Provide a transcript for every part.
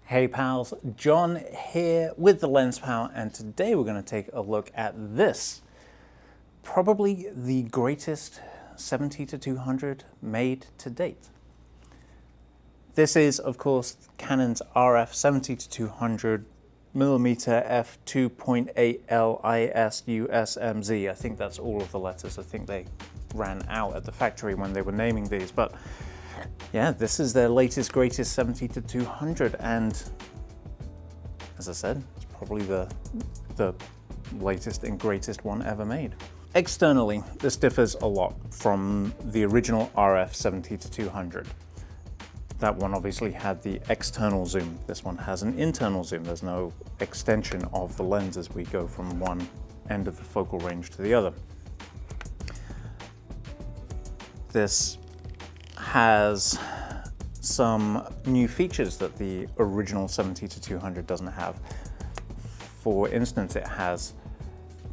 Hey pals, John here with the LensPal, and today we're going to take a look at this. Probably the greatest 70-200 made to date. This is, of course, Canon's RF 70-200 millimeter f2.8L IS USM Z. I think that's all of the letters. I think they ran out at the factory when they were naming these, but yeah, this is their latest, greatest 70-200, and as I said, it's probably the latest and greatest one ever made. Externally, this differs a lot from the original RF 70-200. That one obviously had the external zoom. This one has an internal zoom. There's no extension of the lens as we go from one end of the focal range to the other. This has some new features that the original 70-200 doesn't have. For instance, it has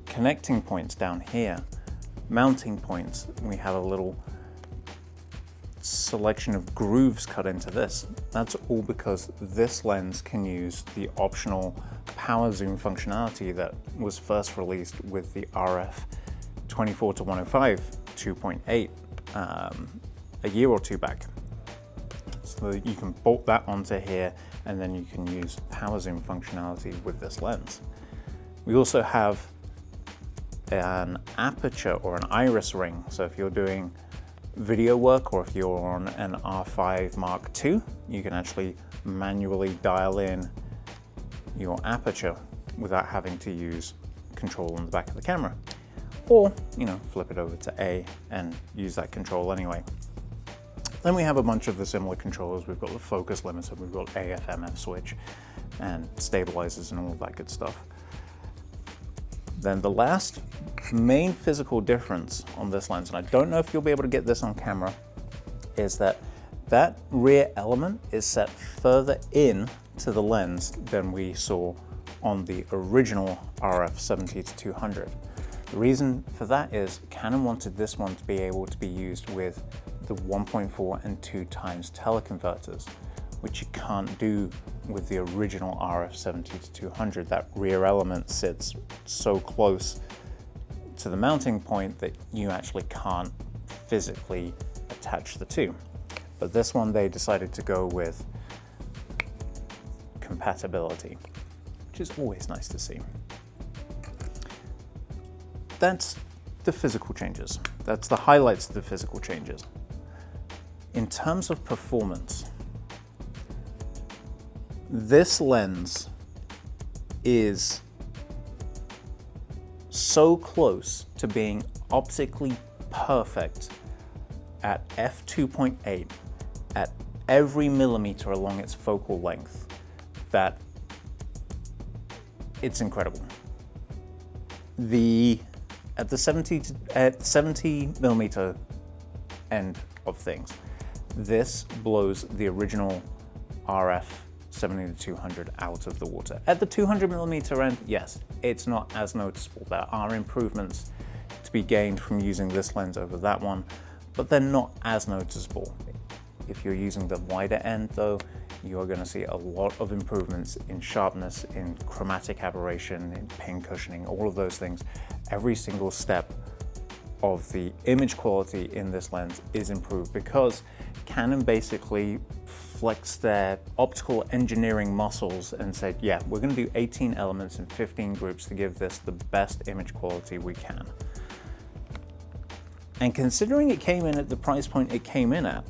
connecting points down here, mounting points. We have a little selection of grooves cut into this. That's all because this lens can use the optional power zoom functionality that was first released with the RF 24-105 2.8 a year or two back. So you can bolt that onto here, and then you can use power zoom functionality with this lens. We also have an aperture or an iris ring. So if you're doing video work, or if you're on an R5 Mark II, you can actually manually dial in your aperture without having to use control on the back of the camera. Or, flip it over to A and use that control anyway. Then we have a bunch of the similar controllers. We've got the focus limiter, we've got AF/MF switch, and stabilizers and all of that good stuff. Then the last main physical difference on this lens, and I don't know if you'll be able to get this on camera, is that that rear element is set further in to the lens than we saw on the original RF 70-200. The reason for that is Canon wanted this one to be able to be used with the 1.4 and 2 times teleconverters, which you can't do with the original RF 70-200. That rear element sits so close to the mounting point that you actually can't physically attach the two. But this one, they decided to go with compatibility, which is always nice to see. That's the physical changes. That's the highlights of the physical changes. In terms of performance, this lens is so close to being optically perfect at f2.8 at every millimeter along its focal length that it's incredible. At the 70 millimeter end of things, this blows the original RF 70-200 out of the water. At the 200 millimeter end, yes, it's not as noticeable. There are improvements to be gained from using this lens over that one, but they're not as noticeable. If you're using the wider end though, you are going to see a lot of improvements in sharpness, in chromatic aberration, in pin cushioning, all of those things. Every single step of the image quality in this lens is improved because Canon basically flexed their optical engineering muscles and said, yeah, we're going to do 18 elements in 15 groups to give this the best image quality we can. And considering it came in at the price point it came in at,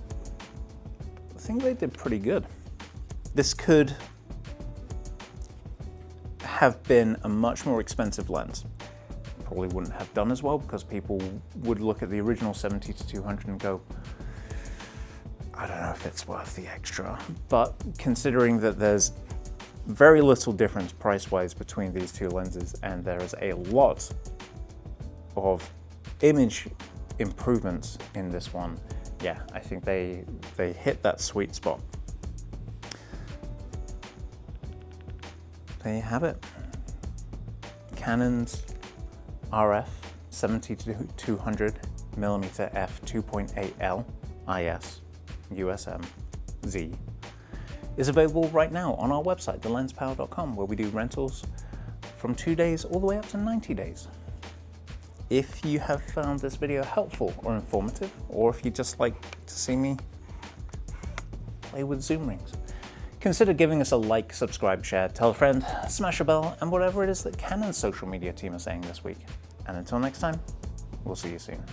I think they did pretty good. This could have been a much more expensive lens. Probably wouldn't have done as well because people would look at the original 70-200 and go, I don't know if it's worth the extra. But considering that there's very little difference price-wise between these two lenses, and there is a lot of image improvements in this one, yeah, I think they hit that sweet spot. There you have it. Canon's RF 70-200 millimeter f2.8L IS USM Z is available right now on our website, thelensPal.com, where we do rentals from 2 days all the way up to 90 days. If you have found this video helpful or informative, or if you'd just like to see me play with zoom rings, consider giving us a like, subscribe, share, tell a friend, smash a bell, and whatever it is that Canon's social media team are saying this week. And until next time, we'll see you soon.